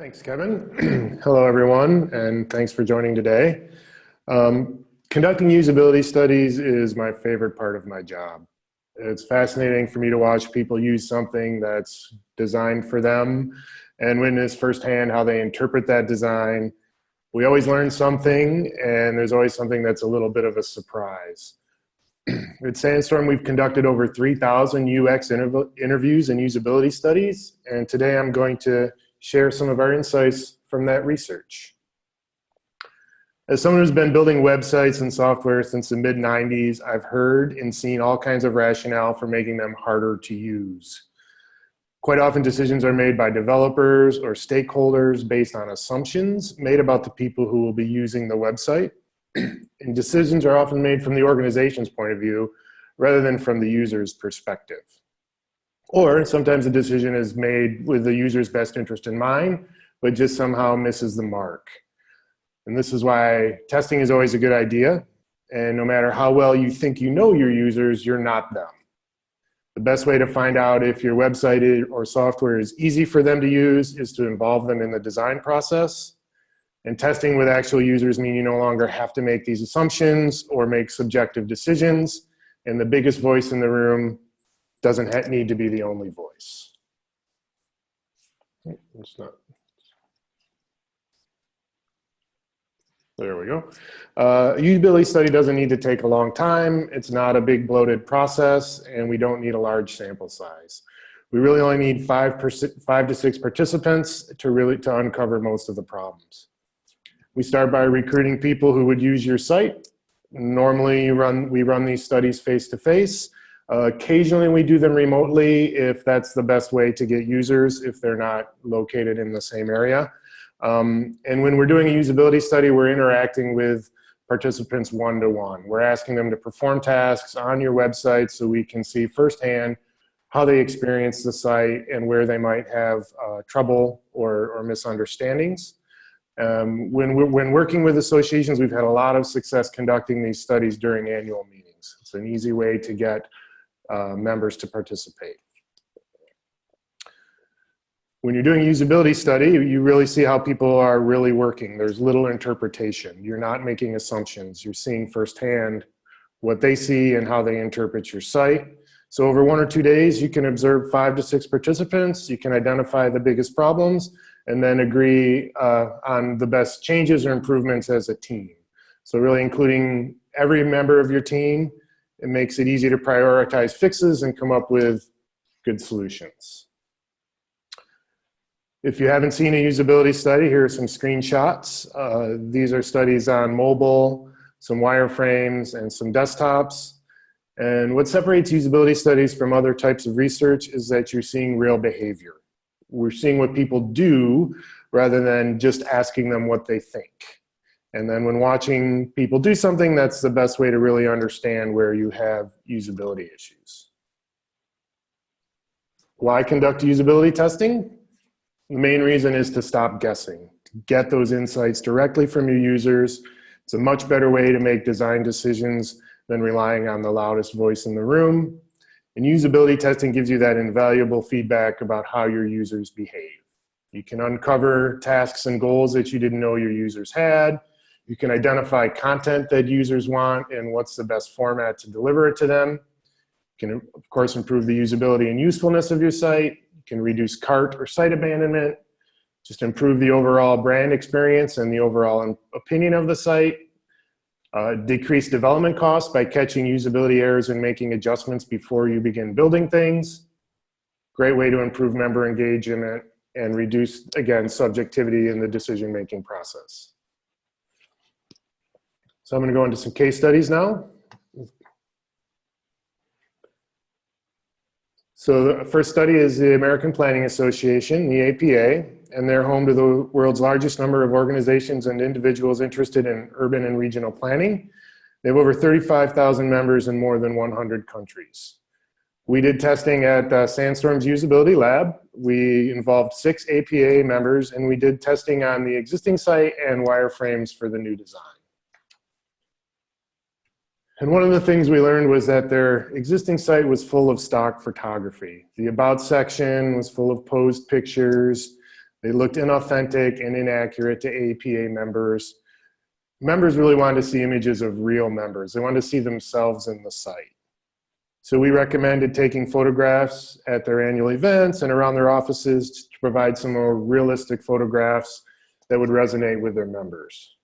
Thanks, Kevin. Hello, everyone, and thanks for joining today. Conducting usability studies is my favorite part of my job. It's fascinating for me to watch people use something that's designed for them and witness firsthand how they interpret that design. We always learn something, and there's always something that's a little bit of a surprise. At Sandstorm, we've conducted over 3,000 UX interviews and usability studies, and today I'm going to share some of our insights from that research. As someone who's been building websites and software since the mid-90s, I've heard and seen all kinds of rationale for making them harder to use. Quite often decisions are made by developers or stakeholders based on assumptions made about the people who will be using the website. And decisions are often made from the organization's point of view rather than from the user's perspective. Or sometimes a decision is made with the user's best interest in mind, but just somehow misses the mark. And this is why testing is always a good idea. And no matter how well you think you know your users, you're not them. The best way to find out if your website or software is easy for them to use is to involve them in the design process. And testing with actual users means you no longer have to make these assumptions or make subjective decisions. And the biggest voice in the room doesn't need to be the only voice. It's not. There we go. A usability study doesn't need to take a long time. It's not a big bloated process, and we don't need a large sample size. We really only need 5 to 6 participants to uncover most of the problems. We start by recruiting people who would use your site. Normally, we run these studies face-to-face. Occasionally, we do them remotely if that's the best way to get users if they're not located in the same area. And when we're doing a usability study, we're interacting with participants one-to-one. We're asking them to perform tasks on your website so we can see firsthand how they experience the site and where they might have trouble or misunderstandings. When working with associations, we've had a lot of success conducting these studies during annual meetings. It's an easy way to get members to participate. When you're doing a usability study, you really see how people are really working. There's little interpretation. You're not making assumptions. You're seeing firsthand what they see and how they interpret your site. So over 1 or 2 days, you can observe 5 to 6 participants. You can identify the biggest problems and then agree on the best changes or improvements as a team. So really including every member of your team, it makes it easy to prioritize fixes and come up with good solutions. If you haven't seen a usability study, here are some screenshots. These are studies on mobile, some wireframes, and some desktops. And what separates usability studies from other types of research is that you're seeing real behavior. We're seeing what people do rather than just asking them what they think. And then when watching people do something, that's the best way to really understand where you have usability issues. Why conduct usability testing? The main reason is to stop guessing, to get those insights directly from your users. It's a much better way to make design decisions than relying on the loudest voice in the room. And usability testing gives you that invaluable feedback about how your users behave. You can uncover tasks and goals that you didn't know your users had. You can identify content that users want and what's the best format to deliver it to them. You can, of course, improve the usability and usefulness of your site. You can reduce cart or site abandonment, just improve the overall brand experience and the overall opinion of the site. Decrease development costs by catching usability errors and making adjustments before you begin building things. Great way to improve member engagement and reduce, again, subjectivity in the decision-making process. So I'm going to go into some case studies now. So the first study is the American Planning Association, the APA, and they're home to the world's largest number of organizations and individuals interested in urban and regional planning. They have over 35,000 members in more than 100 countries. We did testing at Sandstorm's Usability Lab. We involved 6 APA members, and we did testing on the existing site and wireframes for the new design. And one of the things we learned was that their existing site was full of stock photography. The About section was full of posed pictures. They looked inauthentic and inaccurate to APA members. Members really wanted to see images of real members. They wanted to see themselves in the site. So we recommended taking photographs at their annual events and around their offices to provide some more realistic photographs that would resonate with their members.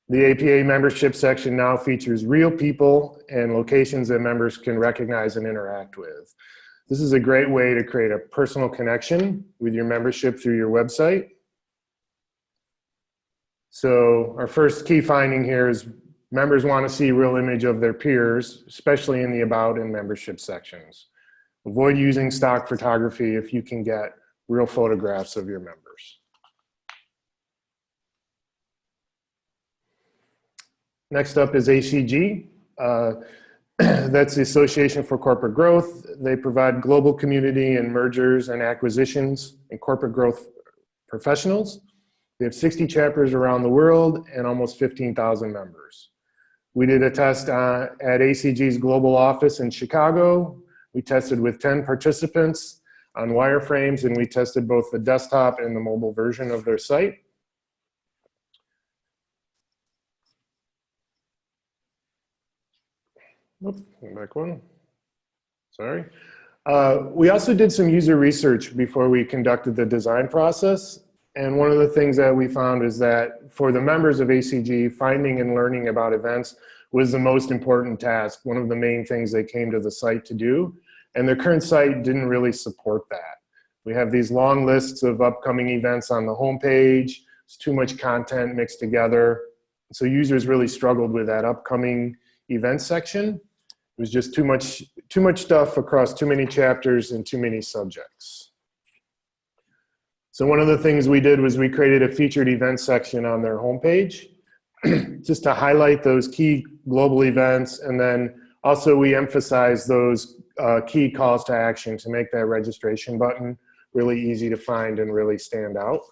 The APA membership section now features real people and locations that members can recognize and interact with. This is a great way to create a personal connection with your membership through your website. So our first key finding here is members want to see a real image of their peers, especially in the About and Membership sections. Avoid using stock photography if you can get real photographs of your members. Next up is ACG. That's the Association for Corporate Growth. They provide global community and mergers and acquisitions and corporate growth professionals. They have 60 chapters around the world and almost 15,000 members. We did a test at ACG's global office in Chicago. We tested with 10 participants on wireframes, and we tested both the desktop and the mobile version of their site. Oops, back one. Sorry. We also did some user research before we conducted the design process. And one of the things that we found is that for the members of ACG, finding and learning about events was the most important task, one of the main things they came to the site to do. And their current site didn't really support that. We have these long lists of upcoming events on the homepage. It's too much content mixed together. So users really struggled with that upcoming event section. It was just too much stuff across too many chapters and too many subjects. So one of the things we did was we created a featured event section on their homepage just to highlight those key global events, and then also we emphasize those key calls to action to make that registration button really easy to find and really stand out.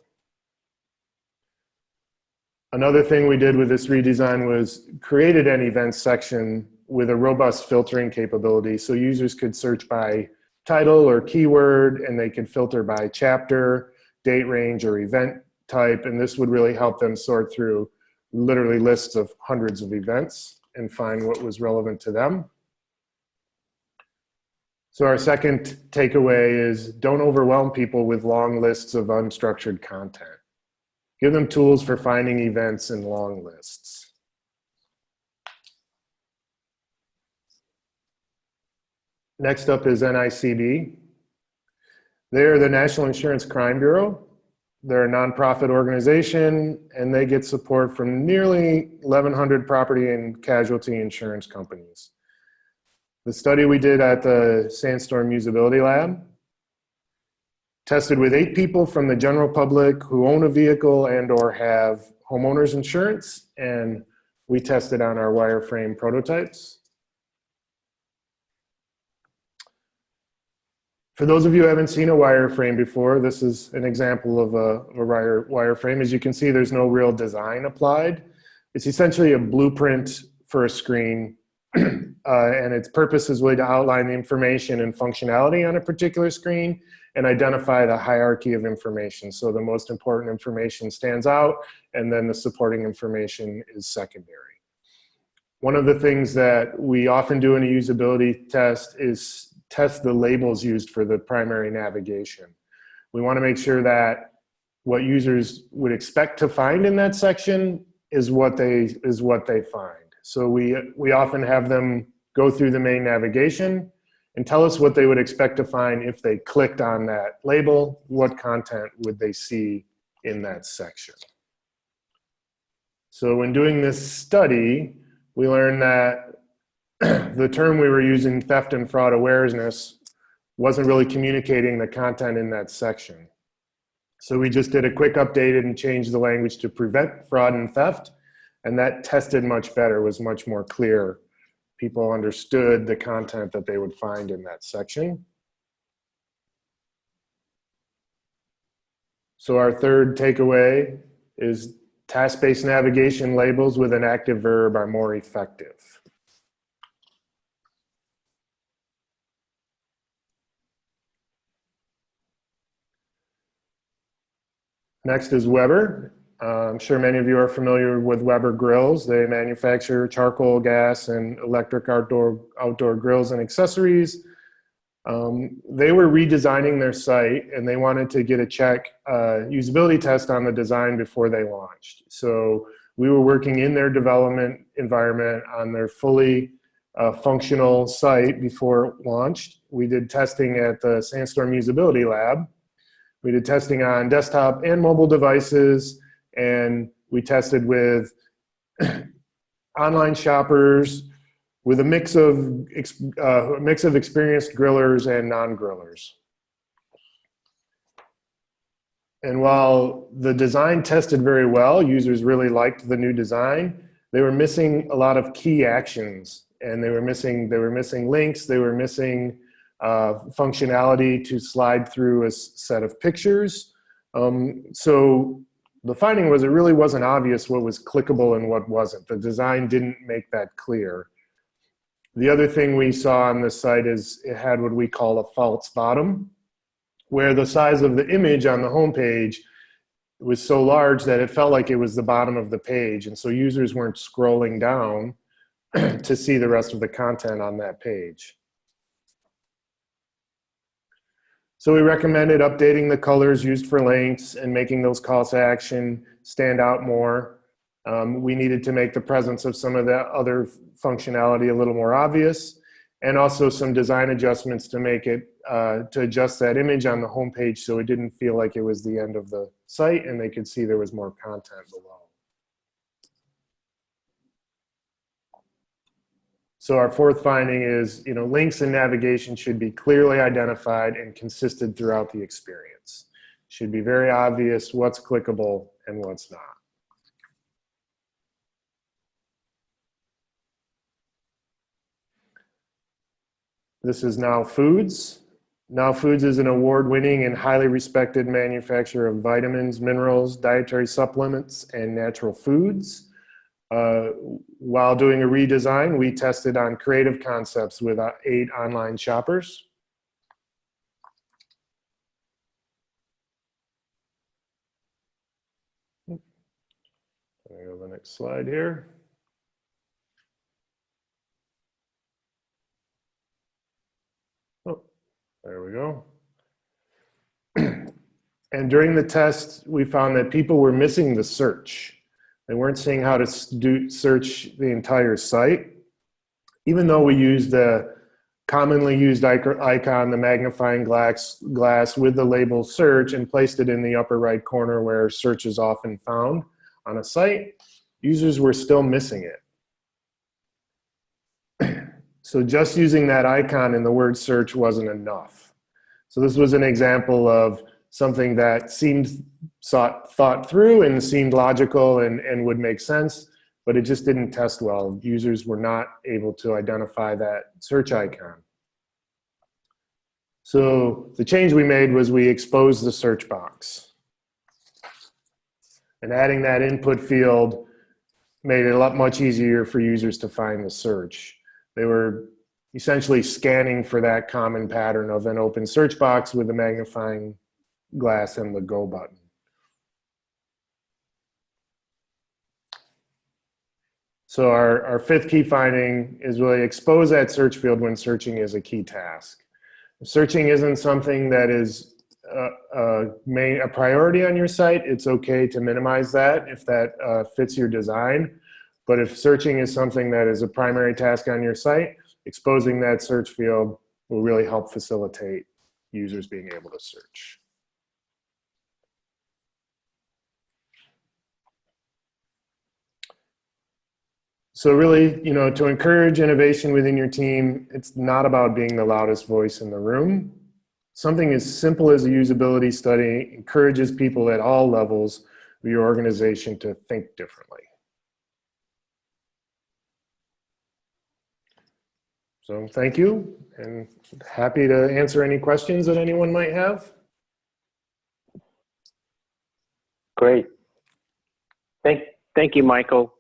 Another thing we did with this redesign was created an events section with a robust filtering capability, so users could search by title or keyword, and they could filter by chapter, date range, or event type, and this would really help them sort through literally lists of hundreds of events and find what was relevant to them. So our second takeaway is don't overwhelm people with long lists of unstructured content. Give them tools for finding events in long lists. Next up is NICB. They're the National Insurance Crime Bureau. They're a nonprofit organization, and they get support from nearly 1,100 property and casualty insurance companies. The study we did at the Sandstorm Usability Lab tested with 8 people from the general public who own a vehicle and or have homeowners insurance, and we tested on our wireframe prototypes. For those of you who haven't seen a wireframe before, this is an example of a wireframe. As you can see, there's no real design applied. It's essentially a blueprint for a screen, and its purpose is really to outline the information and functionality on a particular screen and identify the hierarchy of information. So the most important information stands out, and then the supporting information is secondary. One of the things that we often do in a usability test is test the labels used for the primary navigation. We want to make sure that what users would expect to find in that section is what they find. So we often have them go through the main navigation and tell us what they would expect to find if they clicked on that label. What content would they see in that section? So when doing this study, we learned that the term we were using, theft and fraud awareness, wasn't really communicating the content in that section. So we just did a quick update and changed the language to prevent fraud and theft, and that tested much better, was much more clear. People understood the content that they would find in that section. So our third takeaway is task-based navigation labels with an active verb are more effective. Next is Weber. I'm sure many of you are familiar with Weber grills. They manufacture charcoal, gas, and electric outdoor grills and accessories. They were redesigning their site and they wanted to get a usability test on the design before they launched. So we were working in their development environment on their fully functional site before it launched. We did testing at the Sandstorm Usability Lab. We did testing on desktop and mobile devices, and we tested with online shoppers with a mix of experienced grillers and non-grillers. And while the design tested very well, users really liked the new design, they were missing a lot of key actions, and they were missing links, they were missing functionality to slide through a set of pictures. So the finding was it really wasn't obvious what was clickable and what wasn't. The design didn't make that clear. The other thing we saw on this site is it had what we call a false bottom, where the size of the image on the homepage was so large that it felt like it was the bottom of the page. And so users weren't scrolling down to see the rest of the content on that page. So we recommended updating the colors used for links and making those calls to action stand out more. We needed to make the presence of some of the other functionality a little more obvious, and also some design adjustments to make it, to adjust that image on the homepage so it didn't feel like it was the end of the site and they could see there was more content below. So our fourth finding is, links and navigation should be clearly identified and consistent throughout the experience. It should be very obvious what's clickable and what's not. This is Now Foods. Now Foods is an award-winning and highly respected manufacturer of vitamins, minerals, dietary supplements, and natural foods. While doing a redesign, we tested on creative concepts with 8 online shoppers. Let me go to the next slide here. Oh, there we go. And during the test, we found that people were missing the search. They weren't seeing how to search the entire site. Even though we used the commonly used icon, the magnifying glass with the label search, and placed it in the upper right corner where search is often found on a site, users were still missing it. So just using that icon in the word search wasn't enough. So this was an example of something that seemed thought through and seemed logical and would make sense, but it just didn't test well. Users were not able to identify that search icon. So the change we made was we exposed the search box. And adding that input field made it much easier for users to find the search. They were essentially scanning for that common pattern of an open search box with a magnifying glass and the go button. So our fifth key finding is really expose that search field when searching is a key task. If searching isn't something that is a priority on your site, it's okay to minimize that if that fits your design. But if searching is something that is a primary task on your site, exposing that search field will really help facilitate users being able to search. So really, to encourage innovation within your team, it's not about being the loudest voice in the room. Something as simple as a usability study encourages people at all levels of your organization to think differently. So thank you, and happy to answer any questions that anyone might have. Great. Thank you, Michael.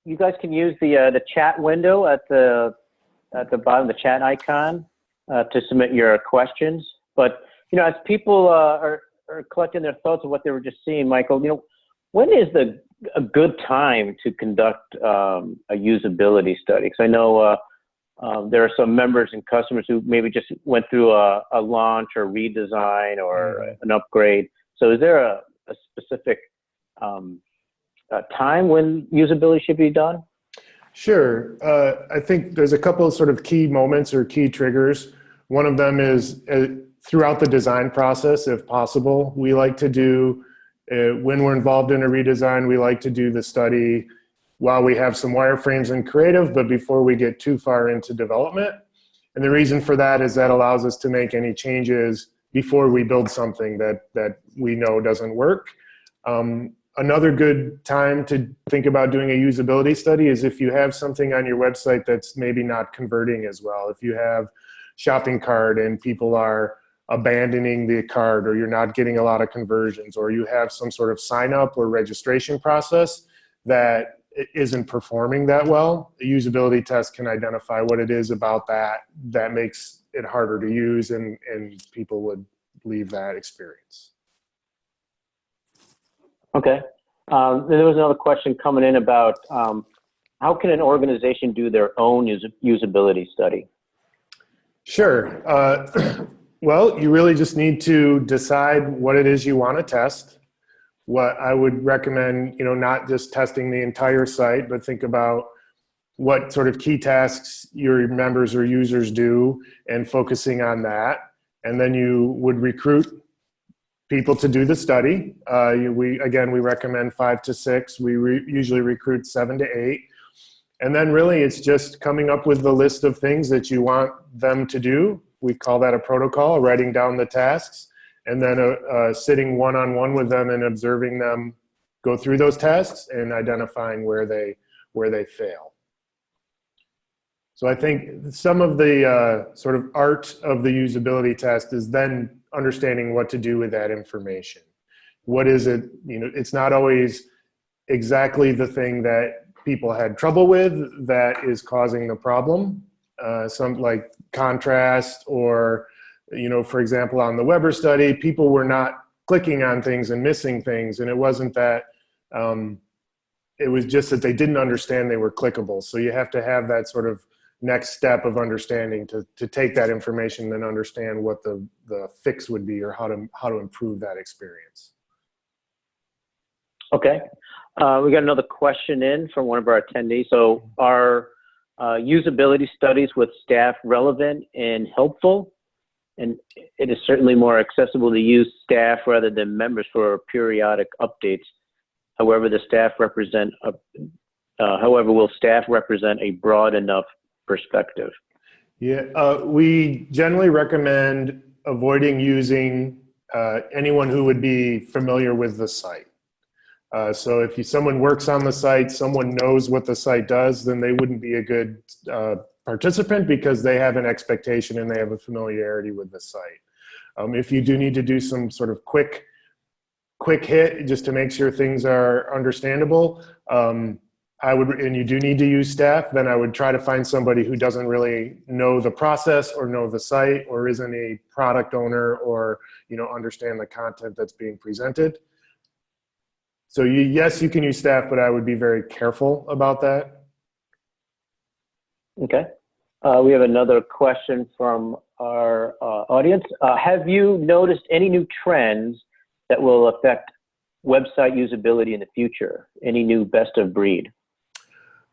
You guys can use the chat window at the bottom, the chat icon, to submit your questions. But as people are are collecting their thoughts of what they were just seeing, Michael, when is a good time to conduct a usability study? Because I know there are some members and customers who maybe just went through a launch or redesign or an upgrade. So is there a specific time when usability should be done? Sure. I think there's a couple of sort of key moments or key triggers. One of them is throughout the design process, if possible. We like to do, when we're involved in a redesign, we like to do the study while we have some wireframes in creative, but before we get too far into development. And the reason for that is that allows us to make any changes before we build something that we know doesn't work. Another good time to think about doing a usability study is if you have something on your website that's maybe not converting as well. If you have shopping cart and people are abandoning the cart, or you're not getting a lot of conversions, or you have some sort of sign up or registration process that isn't performing that well, a usability test can identify what it is about that makes it harder to use, and people would leave that experience. Okay. There was another question coming in about how can an organization do their own usability study? Sure. Well, you really just need to decide what it is you want to test. What I would recommend, not just testing the entire site, but think about what sort of key tasks your members or users do and focusing on that. And then you would recruit people to do the study. We recommend 5 to 6. We usually recruit 7 to 8. And then really it's just coming up with the list of things that you want them to do. We call that a protocol, writing down the tasks, and then sitting one-on-one with them and observing them go through those tasks and identifying where they fail. So I think some of the sort of art of the usability test is then understanding what to do with that information. What is it? It's not always exactly the thing that people had trouble with that is causing the problem. Some like contrast, or, for example, on the Weber study, people were not clicking on things and missing things. And it wasn't that, it was just that they didn't understand they were clickable. So you have to have that sort of next step of understanding to take that information and understand what the fix would be, or how to improve that experience. Okay. We got another question in from one of our attendees. So are usability studies with staff relevant and helpful? And it is certainly more accessible to use staff rather than members for periodic updates. However, will staff represent a broad enough perspective? Yeah, we generally recommend avoiding using anyone who would be familiar with the site. So if someone works on the site, someone knows what the site does, then they wouldn't be a good participant, because they have an expectation and they have a familiarity with the site. If you do need to do some sort of quick hit just to make sure things are understandable, and you do need to use staff, then I would try to find somebody who doesn't really know the process or know the site, or isn't a product owner, or understand the content that's being presented. So yes, you can use staff, but I would be very careful about that. Okay. We have another question from our audience. Have you noticed any new trends that will affect website usability in the future? Any new best of breed?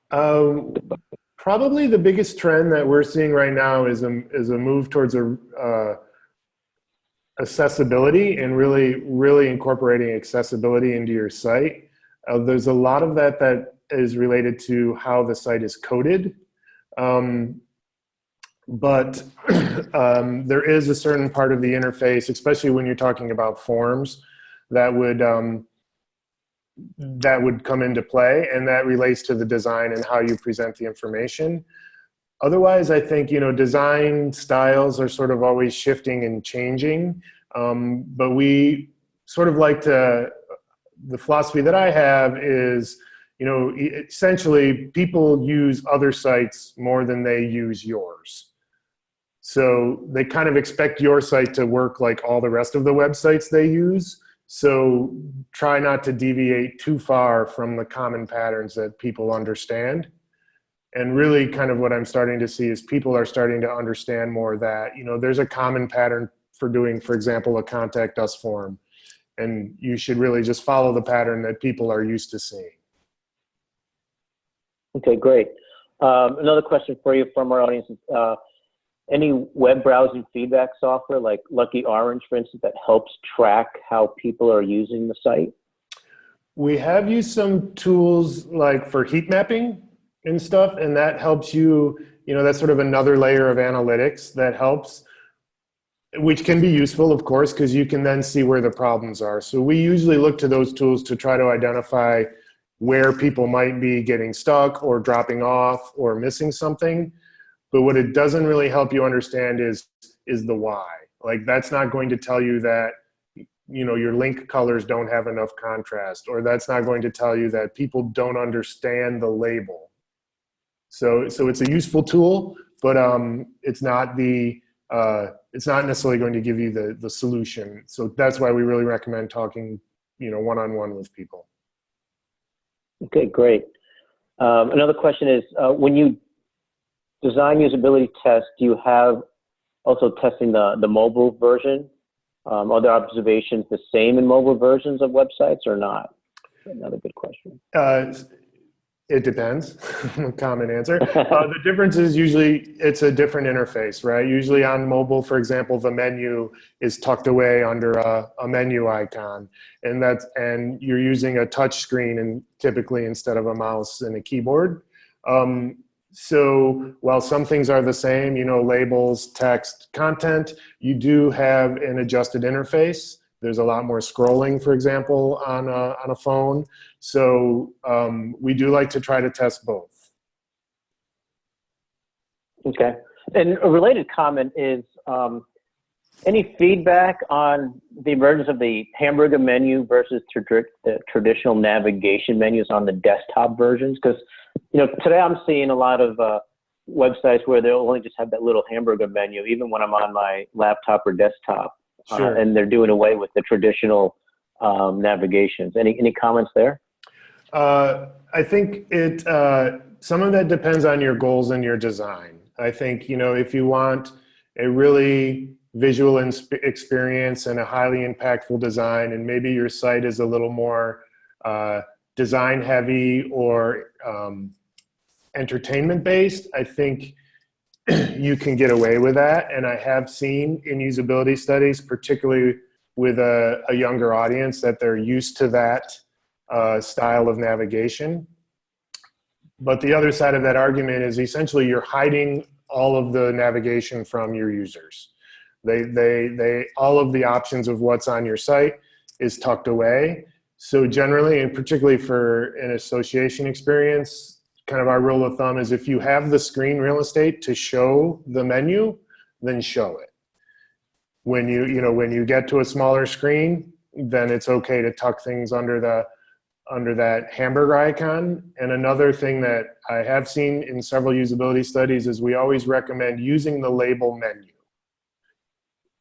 Probably the biggest trend that we're seeing right now is a move towards accessibility, and really incorporating accessibility into your site. There's a lot of that is related to how the site is coded. But there is a certain part of the interface, especially when you're talking about forms, that would come into play, and that relates to the design and how you present the information. Otherwise, I think, design styles are sort of always shifting and changing, but we sort of like the philosophy that I have is, essentially people use other sites more than they use yours. So they kind of expect your site to work like all the rest of the websites they use. So try not to deviate too far from the common patterns that people understand. And really kind of what I'm starting to see is people are starting to understand more that, there's a common pattern for doing, for example, a contact us form. And you should really just follow the pattern that people are used to seeing. Okay, great. Another question for you from our audience is, any web browsing feedback software like Lucky Orange, for instance, that helps track how people are using the site? We have used some tools like for heat mapping and stuff, and that helps you, that's sort of another layer of analytics that helps, which can be useful, of course, because you can then see where the problems are. So we usually look to those tools to try to identify where people might be getting stuck or dropping off or missing something. But what it doesn't really help you understand is the why. Like, that's not going to tell you that, your link colors don't have enough contrast, or that's not going to tell you that people don't understand the label. So it's a useful tool, but it's not necessarily going to give you the solution. So that's why we really recommend talking, one-on-one with people. Okay, great. Another question is, when you design usability tests, do you have also testing the mobile version? Are there observations the same in mobile versions of websites or not? Another good question. It depends. Common answer. The difference is usually it's a different interface, right? Usually on mobile, for example, the menu is tucked away under a menu icon, and you're using a touch screen and typically instead of a mouse and a keyboard. So while some things are the same, labels, text, content, you do have an adjusted interface. There's a lot more scrolling, for example, on a phone. So we do like to try to test both. Okay. And a related comment is, any feedback on the emergence of the hamburger menu versus the traditional navigation menus on the desktop versions? Because, today I'm seeing a lot of websites where they'll only just have that little hamburger menu, even when I'm on my laptop or desktop. Sure. And they're doing away with the traditional navigations. Any comments there? I think some of that depends on your goals and your design. I think, if you want a really visual experience and a highly impactful design, and maybe your site is a little more design heavy or entertainment based, I think you can get away with that. And I have seen in usability studies, particularly with a younger audience, that they're used to that style of navigation. But the other side of that argument is essentially you're hiding all of the navigation from your users. All of the options of what's on your site is tucked away. So generally, and particularly for an association experience, kind of our rule of thumb is if you have the screen real estate to show the menu, then show it. When you get to a smaller screen, then it's okay to tuck things under that hamburger icon. And another thing that I have seen in several usability studies is we always recommend using the label menu.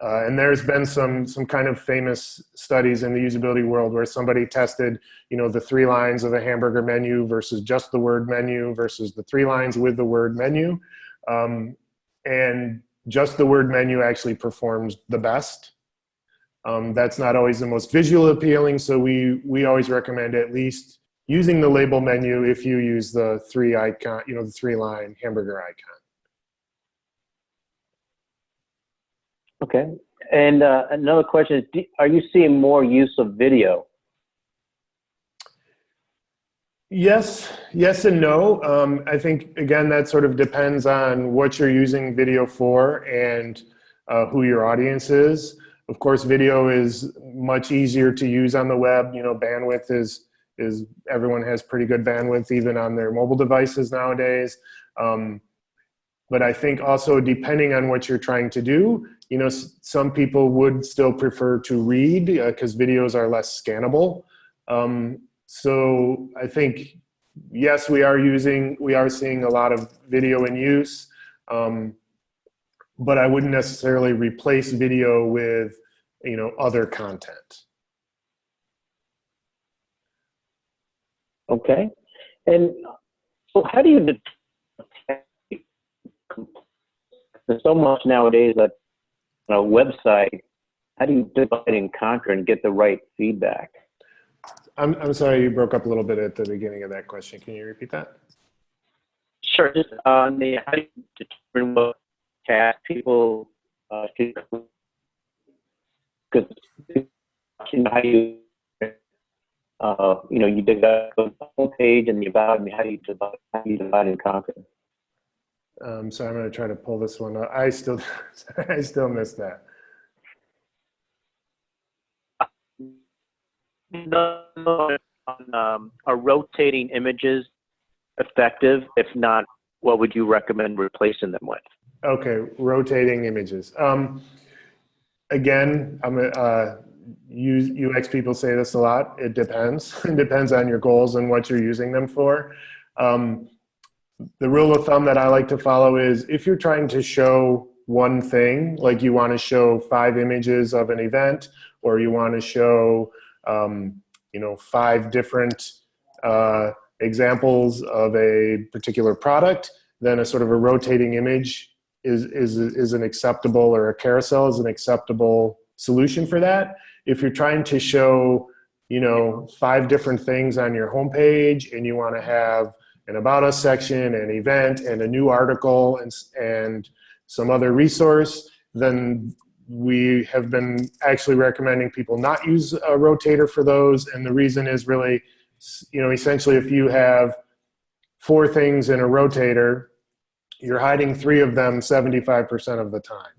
And there's been some kind of famous studies in the usability world where somebody tested, the 3 lines of a hamburger menu versus just the word menu versus the 3 lines with the word menu. And just the word menu actually performs the best. That's not always the most visually appealing, so we always recommend at least using the label menu if you use the 3 icon, the 3-line hamburger icon. Okay. And another question is, are you seeing more use of video? Yes and no. I think, again, that sort of depends on what you're using video for and who your audience is. Of course, video is much easier to use on the web. Bandwidth is everyone has pretty good bandwidth even on their mobile devices nowadays. But I think also depending on what you're trying to do, some people would still prefer to read because videos are less scannable. So I think, yes, we are seeing a lot of video in use. but I wouldn't necessarily replace video with, other content. Okay. And so how do you detect? There's so much nowadays that on a website, how do you divide and conquer and get the right feedback? I'm sorry, you broke up a little bit at the beginning of that question. Can you repeat that? Sure. Just on the how do you determine what task people should, because how do you you dig up the whole page and the about, and how do you divide and conquer? So I'm going to try to pull this one up. I still missed that. Are rotating images effective? If not, what would you recommend replacing them with? Okay, rotating images. Again, UX people say this a lot. It depends. It depends on your goals and what you're using them for. The rule of thumb that I like to follow is if you're trying to show one thing, like you want to show 5 images of an event, or you want to show 5 different examples of a particular product, then a sort of a rotating image is an acceptable, or a carousel is an acceptable solution for that. If you're trying to show 5 different things on your homepage, and you want to have an About Us section, an event, and a new article, and some other resource, then we have been actually recommending people not use a rotator for those. And the reason is really, essentially if you have 4 things in a rotator, you're hiding 3 of them 75% of the time.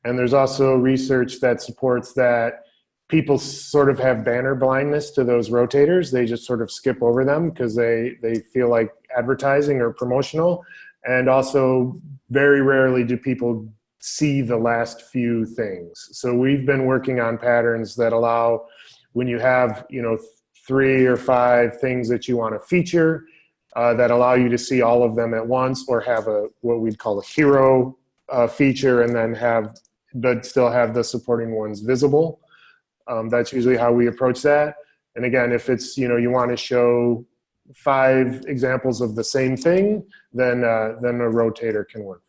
And there's also research that supports that people sort of have banner blindness to those rotators. They just sort of skip over them because they feel like advertising or promotional. And also very rarely do people see the last few things. So we've been working on patterns that allow, when you have 3 or 5 things that you want to feature, that allow you to see all of them at once, or have what we'd call a hero feature, and then but still have the supporting ones visible. That's usually how we approach that. And again, if it's, you want to show 5 examples of the same thing, then a rotator can work.